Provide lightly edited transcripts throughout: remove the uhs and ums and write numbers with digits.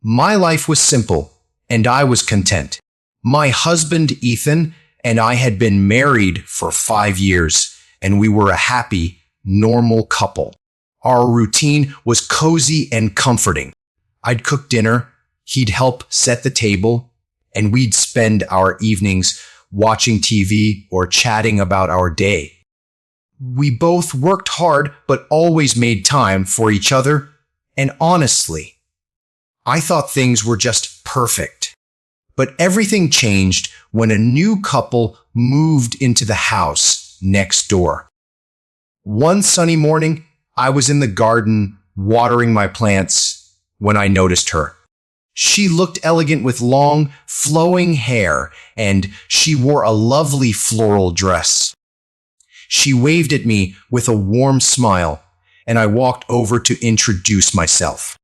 My life was simple, and I was content. My husband, Ethan, and I had been married for 5 years, and we were a happy, normal couple. Our routine was cozy and comforting. I'd cook dinner, he'd help set the table, and we'd spend our evenings watching TV or chatting about our day. We both worked hard but always made time for each other, and honestly, I thought things were just perfect. But everything changed when a new couple moved into the house next door. One sunny morning, I was in the garden watering my plants when I noticed her. She looked elegant with long, flowing hair, and she wore a lovely floral dress. She waved at me with a warm smile, and I walked over to introduce myself.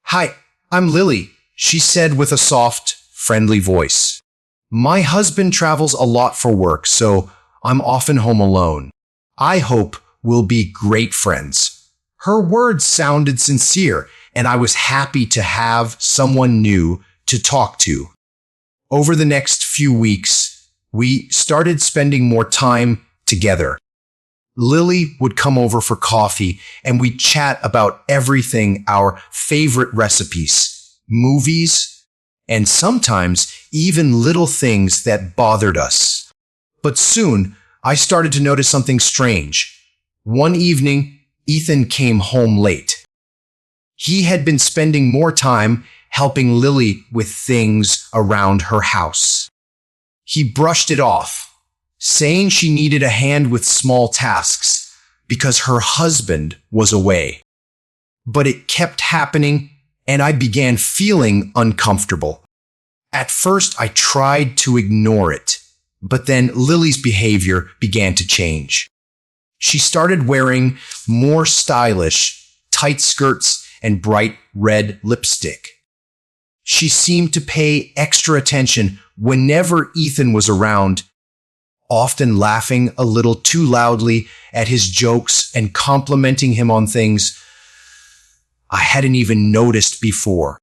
"Hi, I'm Lily," she said with a soft, friendly voice. "My husband travels a lot for work, so I'm often home alone. I hope we'll be great friends." Her words sounded sincere, and I was happy to have someone new to talk to. Over the next few weeks, we started spending more time together. Lily would come over for coffee, and we'd chat about everything, our favorite recipes, movies, and sometimes even little things that bothered us. But soon, I started to notice something strange. One evening, Ethan came home late. He had been spending more time helping Lily with things around her house. He brushed it off, saying she needed a hand with small tasks because her husband was away. But it kept happening, and I began feeling uncomfortable. At first, I tried to ignore it, but then Lily's behavior began to change. She started wearing more stylish, tight skirts and bright red lipstick. She seemed to pay extra attention whenever Ethan was around, often laughing a little too loudly at his jokes and complimenting him on things I hadn't even noticed before.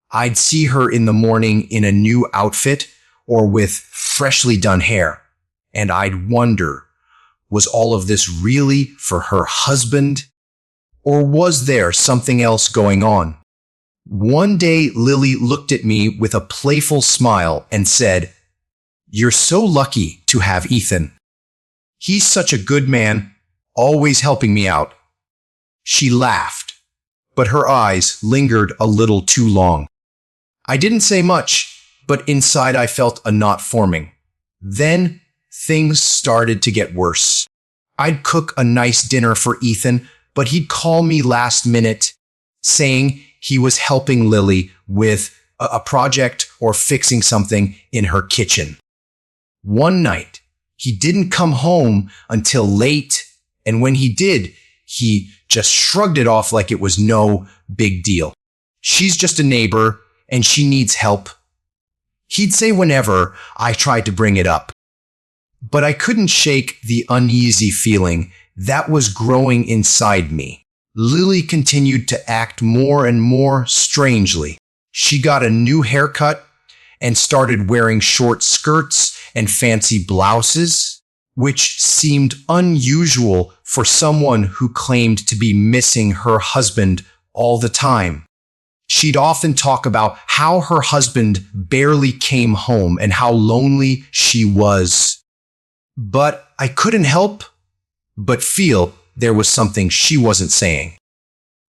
I'd see her in the morning in a new outfit or with freshly done hair, and I'd wonder, was all of this really for her husband? Or was there something else going on? One day, Lily looked at me with a playful smile and said, "You're so lucky to have Ethan. He's such a good man, always helping me out." She laughed, but her eyes lingered a little too long. I didn't say much, but inside I felt a knot forming. Then things started to get worse. I'd cook a nice dinner for Ethan, but he'd call me last minute, saying he was helping Lily with a project or fixing something in her kitchen. One night, he didn't come home until late, and when he did, he just shrugged it off like it was no big deal. "She's just a neighbor, and she needs help," he'd say whenever I tried to bring it up. But I couldn't shake the uneasy feeling that was growing inside me. Lily continued to act more and more strangely. She got a new haircut and started wearing short skirts and fancy blouses, which seemed unusual for someone who claimed to be missing her husband all the time. She'd often talk about how her husband barely came home and how lonely she was. But I couldn't help but feel there was something she wasn't saying.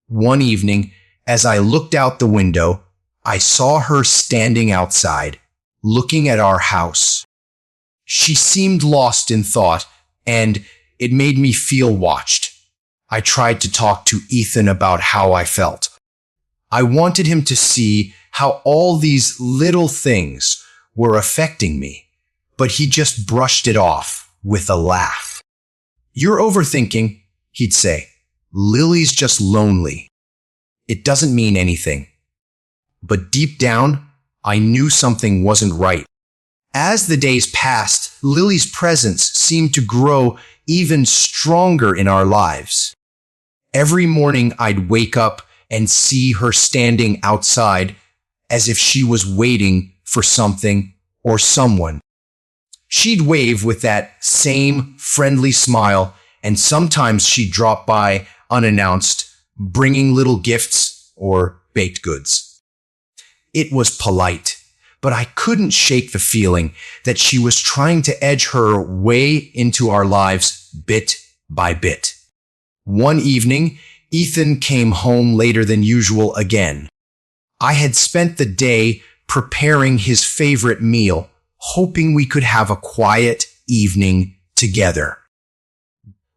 One evening, as I looked out the window, I saw her standing outside, looking at our house. She seemed lost in thought, and it made me feel watched. I tried to talk to Ethan about how I felt. I wanted him to see how all these little things were affecting me, but he just brushed it off with a laugh. "You're overthinking," he'd say. "Lily's just lonely. It doesn't mean anything." But deep down, I knew something wasn't right. As the days passed, Lily's presence seemed to grow even stronger in our lives. Every morning I'd wake up and see her standing outside, as if she was waiting for something or someone. She'd wave with that same friendly smile, and sometimes she'd drop by unannounced, bringing little gifts or baked goods. It was polite, but I couldn't shake the feeling that she was trying to edge her way into our lives bit by bit. One evening, Ethan came home later than usual again. I had spent the day preparing his favorite meal, hoping we could have a quiet evening together.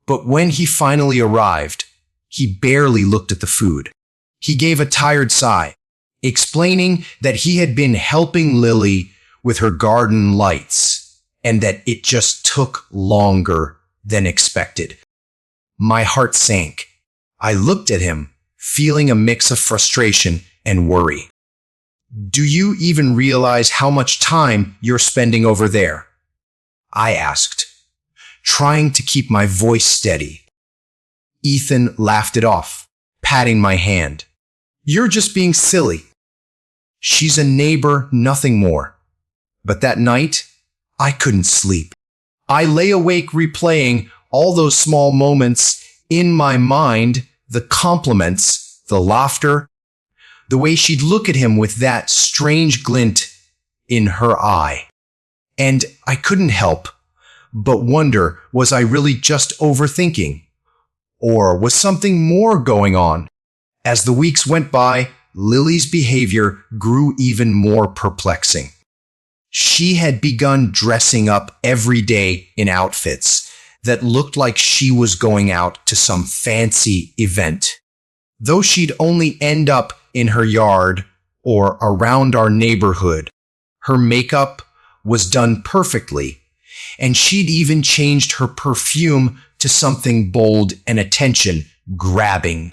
But when he finally arrived, he barely looked at the food. He gave a tired sigh, explaining that he had been helping Lily with her garden lights and that it just took longer than expected. My heart sank. I looked at him, feeling a mix of frustration and worry. "Do you even realize how much time you're spending over there?" I asked, trying to keep my voice steady. Ethan laughed it off, patting my hand. "You're just being silly. She's a neighbor, nothing more." But that night, I couldn't sleep. I lay awake replaying all those small moments in my mind, the compliments, the laughter, the way she'd look at him with that strange glint in her eye. And I couldn't help but wonder, was I really just overthinking? Or was something more going on? As the weeks went by, Lily's behavior grew even more perplexing. She had begun dressing up every day in outfits that looked like she was going out to some fancy event. Though she'd only end up in her yard or around our neighborhood, her makeup was done perfectly, and she'd even changed her perfume to something bold and attention-grabbing.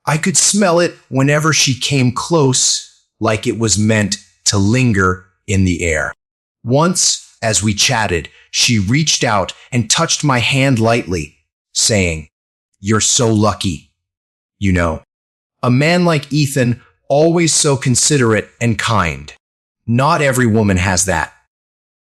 I could smell it whenever she came close, like it was meant to linger in the air. Once, as we chatted, she reached out and touched my hand lightly, saying, "You're so lucky. You know, a man like Ethan, always so considerate and kind. Not every woman has that."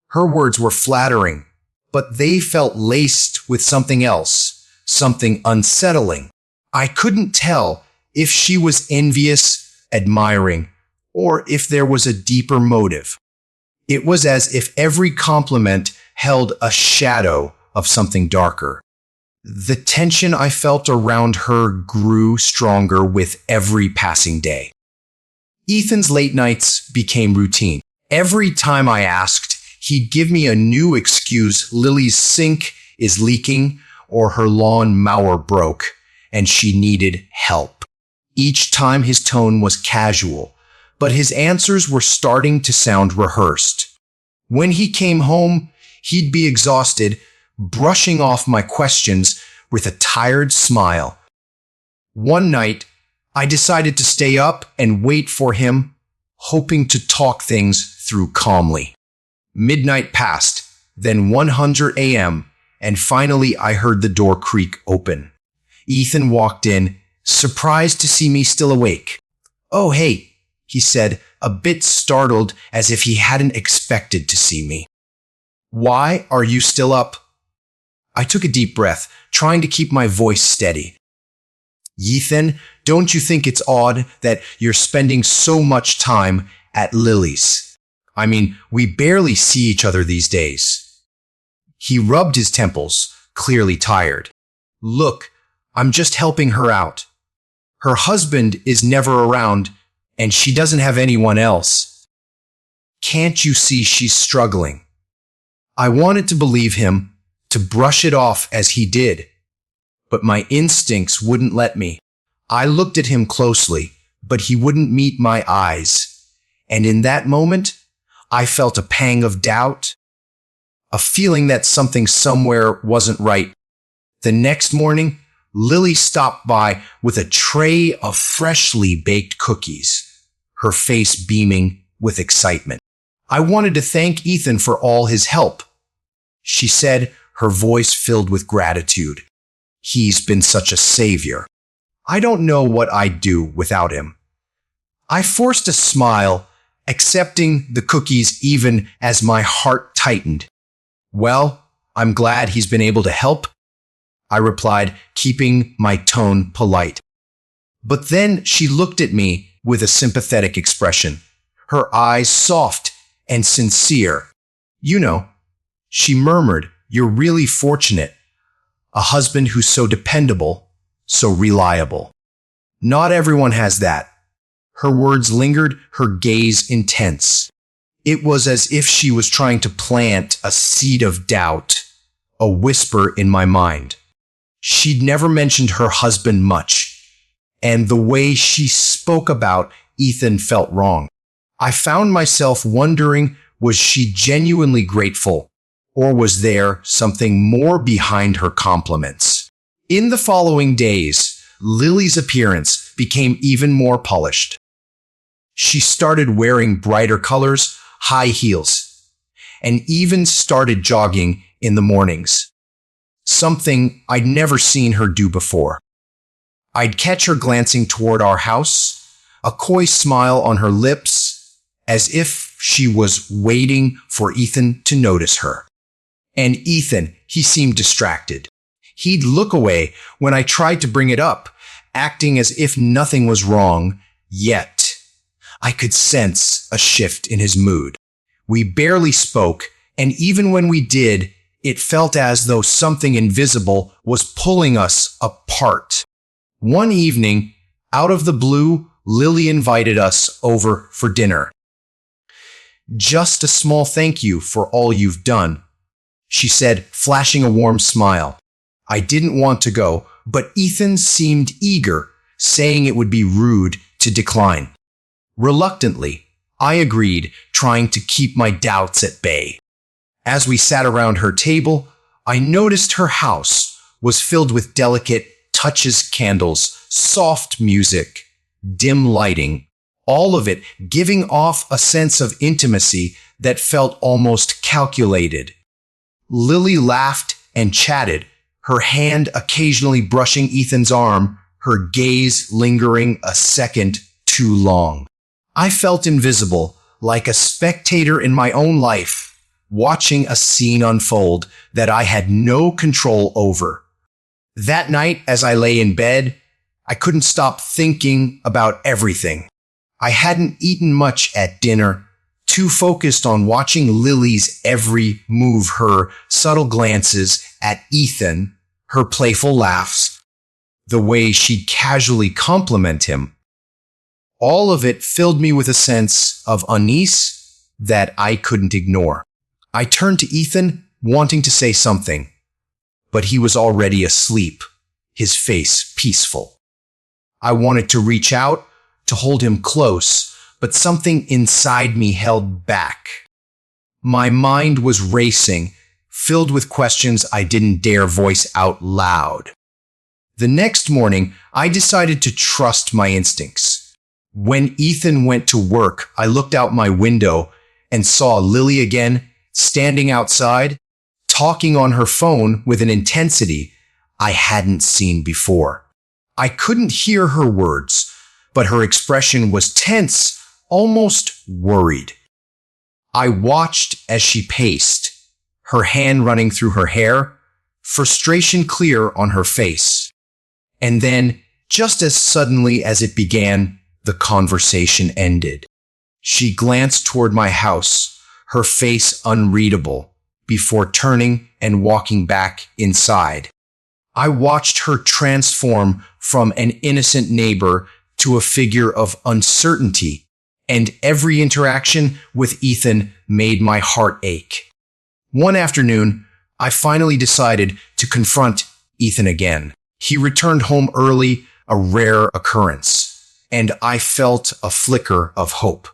Her words were flattering, but they felt laced with something else, something unsettling. I couldn't tell if she was envious, admiring, or if there was a deeper motive. It was as if every compliment held a shadow of something darker. The tension I felt around her grew stronger with every passing day. Ethan's late nights became routine. Every time I asked, he'd give me a new excuse. Lily's sink is leaking, or her lawn mower broke, and she needed help. Each time his tone was casual, but his answers were starting to sound rehearsed. When he came home, he'd be exhausted, brushing off my questions with a tired smile. One night, I decided to stay up and wait for him, hoping to talk things through calmly. Midnight passed, then 100 a.m., and finally I heard the door creak open. Ethan walked in, surprised to see me still awake. "Oh, hey," he said, a bit startled as if he hadn't expected to see me. "Why are you still up?" I took a deep breath, trying to keep my voice steady. "Ethan, don't you think it's odd that you're spending so much time at Lily's? I mean, we barely see each other these days." He rubbed his temples, clearly tired. "Look, I'm just helping her out. Her husband is never around, and she doesn't have anyone else. Can't you see she's struggling?" I wanted to believe him, to brush it off as he did, but my instincts wouldn't let me. I looked at him closely, but he wouldn't meet my eyes, and in that moment, I felt a pang of doubt, a feeling that something somewhere wasn't right. The next morning, Lily stopped by with a tray of freshly baked cookies, her face beaming with excitement. "I wanted to thank Ethan for all his help," she said, her voice filled with gratitude. "He's been such a savior. I don't know what I'd do without him." I forced a smile accepting the cookies even as my heart tightened. "Well, I'm glad he's been able to help," I replied, keeping my tone polite. But then she looked at me with a sympathetic expression, her eyes soft and sincere. "You know," she murmured, "you're really fortunate. A husband who's so dependable, so reliable. Not everyone has that." Her words lingered, her gaze intense. It was as if she was trying to plant a seed of doubt, a whisper in my mind. She'd never mentioned her husband much, and the way she spoke about Ethan felt wrong. I found myself wondering, was she genuinely grateful, or was there something more behind her compliments? In the following days, Lily's appearance became even more polished. She started wearing brighter colors, high heels, and even started jogging in the mornings. Something I'd never seen her do before. I'd catch her glancing toward our house, a coy smile on her lips, as if she was waiting for Ethan to notice her. And Ethan, he seemed distracted. He'd look away when I tried to bring it up, acting as if nothing was wrong, yet I could sense a shift in his mood. We barely spoke, and even when we did, it felt as though something invisible was pulling us apart. One evening, out of the blue, Lily invited us over for dinner. "Just a small thank you for all you've done," she said, flashing a warm smile. I didn't want to go, but Ethan seemed eager, saying it would be rude to decline. Reluctantly, I agreed, trying to keep my doubts at bay. As we sat around her table, I noticed her house was filled with delicate touches, candles, soft music, dim lighting, all of it giving off a sense of intimacy that felt almost calculated. Lily laughed and chatted, her hand occasionally brushing Ethan's arm, her gaze lingering a second too long. I felt invisible, like a spectator in my own life, watching a scene unfold that I had no control over. That night, as I lay in bed, I couldn't stop thinking about everything. I hadn't eaten much at dinner, too focused on watching Lily's every move, her subtle glances at Ethan, her playful laughs, the way she'd casually compliment him. All of it filled me with a sense of unease that I couldn't ignore. I turned to Ethan, wanting to say something, but he was already asleep, his face peaceful. I wanted to reach out, to hold him close, but something inside me held back. My mind was racing, filled with questions I didn't dare voice out loud. The next morning, I decided to trust my instincts. When Ethan went to work, I looked out my window and saw Lily again, standing outside, talking on her phone with an intensity I hadn't seen before. I couldn't hear her words, but her expression was tense, almost worried. I watched as she paced, her hand running through her hair, frustration clear on her face. And then, just as suddenly as it began, the conversation ended. She glanced toward my house, her face unreadable, before turning and walking back inside. I watched her transform from an innocent neighbor to a figure of uncertainty, and every interaction with Ethan made my heart ache. One afternoon, I finally decided to confront Ethan again. He returned home early, a rare occurrence, and I felt a flicker of hope.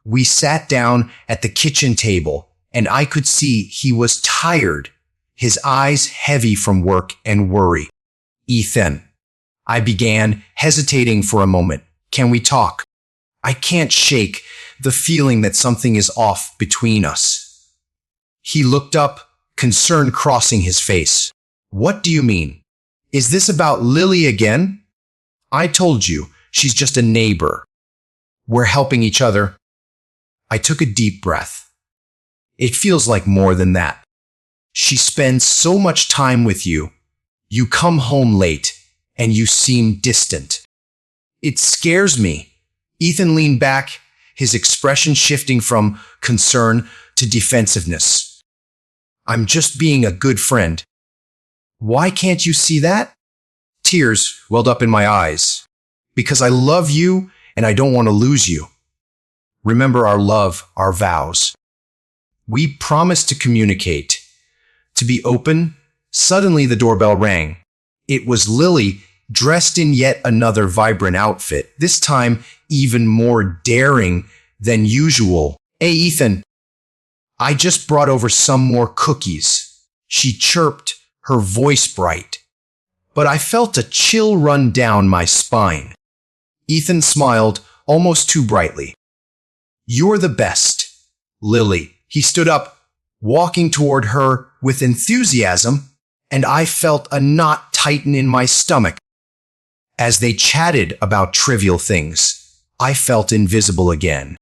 We sat down at the kitchen table, and I could see he was tired, his eyes heavy from work and worry. "Ethan," I began, hesitating for a moment. "Can we talk? I can't shake the feeling that something is off between us." He looked up, concern crossing his face. "What do you mean? Is this about Lily again?" "I told you, she's just a neighbor. We're helping each other. I took a deep breath. It feels like more than that. She spends so much time with you. You come home late, and you seem distant. It scares me. Ethan leaned back, his expression shifting from concern to defensiveness. I'm just being a good friend. Why can't you see that? Tears welled up in my eyes. Because I love you and I don't want to lose you. Remember our love, our vows. We promised to communicate, to be open. Suddenly the doorbell rang. It was Lily, dressed in yet another vibrant outfit, this time even more daring than usual. Hey, Ethan. I just brought over some more cookies. She chirped, her voice bright. But I felt a chill run down my spine. Ethan smiled almost too brightly. You're the best, Lily. He stood up, walking toward her with enthusiasm, and I felt a knot tighten in my stomach. As they chatted about trivial things, I felt invisible again.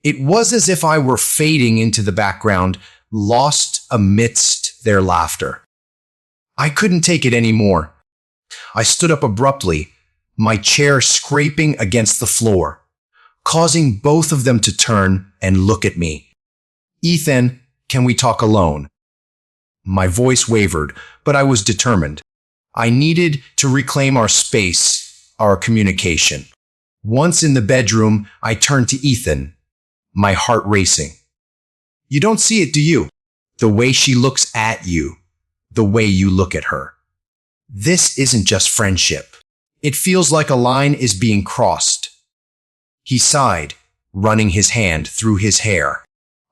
It was as if I were fading into the background, lost amidst their laughter. I couldn't take it anymore. I stood up abruptly, my chair scraping against the floor, causing both of them to turn and look at me. Ethan, can we talk alone? My voice wavered, but I was determined. I needed to reclaim our space, our communication. Once in the bedroom, I turned to Ethan, my heart racing. You don't see it, do you? The way she looks at you, the way you look at her. This isn't just friendship. It feels like a line is being crossed. He sighed, running his hand through his hair.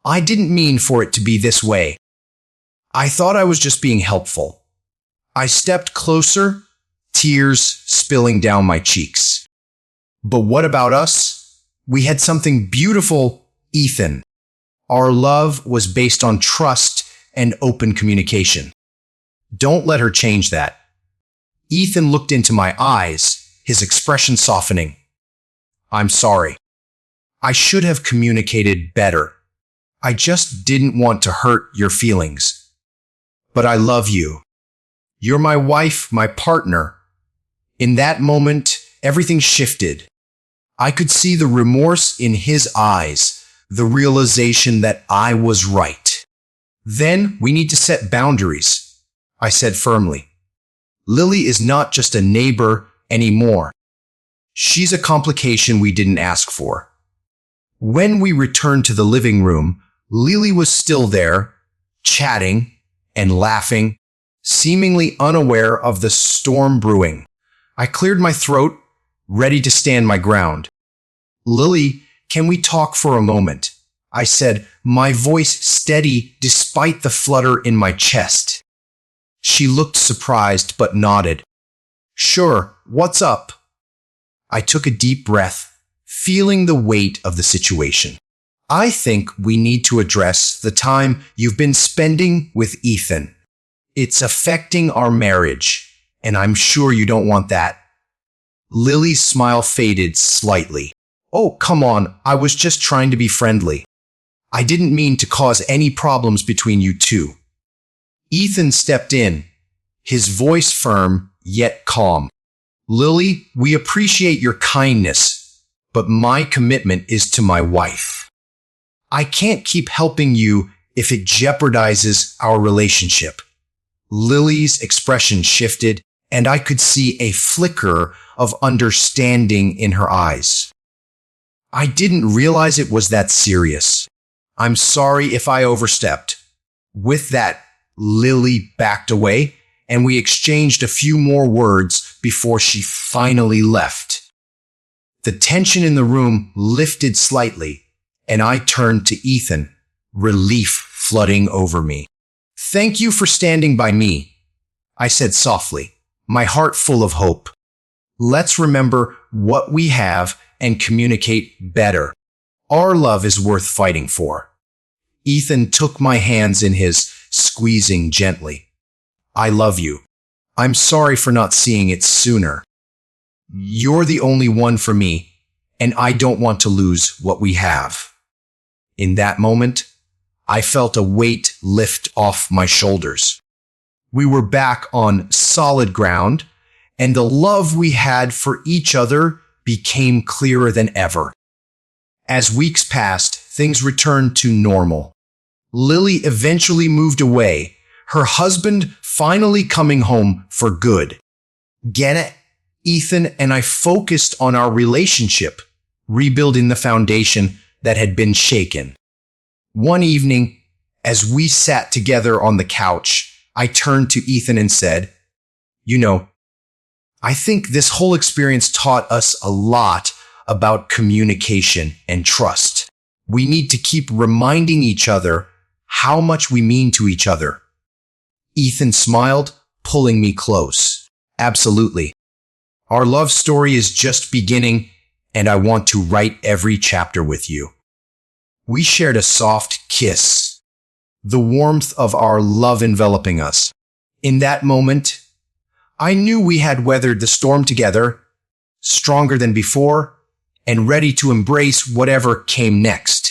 I didn't mean for it to be this way. I thought I was just being helpful. I stepped closer, tears spilling down my cheeks. But what about us? We had something beautiful, Ethan. Our love was based on trust and open communication. Don't let her change that. Ethan looked into my eyes, his expression softening. I'm sorry. I should have communicated better. I just didn't want to hurt your feelings. But I love you. You're my wife, my partner. In that moment, everything shifted. I could see the remorse in his eyes, the realization that I was right. Then we need to set boundaries, I said firmly. Lily is not just a neighbor anymore. She's a complication we didn't ask for. When we returned to the living room, Lily was still there, chatting and laughing, seemingly unaware of the storm brewing. I cleared my throat, ready to stand my ground. Lily, can we talk for a moment? I said, my voice steady despite the flutter in my chest. She looked surprised but nodded. Sure, what's up? I took a deep breath, feeling the weight of the situation. I think we need to address the time you've been spending with Ethan. It's affecting our marriage, and I'm sure you don't want that. Lily's smile faded slightly. Oh, come on, I was just trying to be friendly. I didn't mean to cause any problems between you two. Ethan stepped in, his voice firm yet calm. Lily, we appreciate your kindness, but my commitment is to my wife. I can't keep helping you if it jeopardizes our relationship. Lily's expression shifted, and I could see a flicker of understanding in her eyes. I didn't realize it was that serious. I'm sorry if I overstepped. With that, Lily backed away, and we exchanged a few more words before she finally left. The tension in the room lifted slightly, and I turned to Ethan, relief flooding over me. Thank you for standing by me, I said softly, my heart full of hope. Let's remember what we have and communicate better. Our love is worth fighting for. Ethan took my hands in his, squeezing gently. I love you. I'm sorry for not seeing it sooner. You're the only one for me, and I don't want to lose what we have. In that moment, I felt a weight lift off my shoulders. We were back on solid ground, and the love we had for each other became clearer than ever. As weeks passed, things returned to normal. Lily eventually moved away, her husband finally coming home for good. Get Ethan and I focused on our relationship, rebuilding the foundation that had been shaken. One evening, as we sat together on the couch, I turned to Ethan and said, "You know, I think this whole experience taught us a lot about communication and trust. We need to keep reminding each other how much we mean to each other." Ethan smiled, pulling me close. "Absolutely. Our love story is just beginning, and I want to write every chapter with you." We shared a soft kiss, the warmth of our love enveloping us. In that moment, I knew we had weathered the storm together, stronger than before, and ready to embrace whatever came next.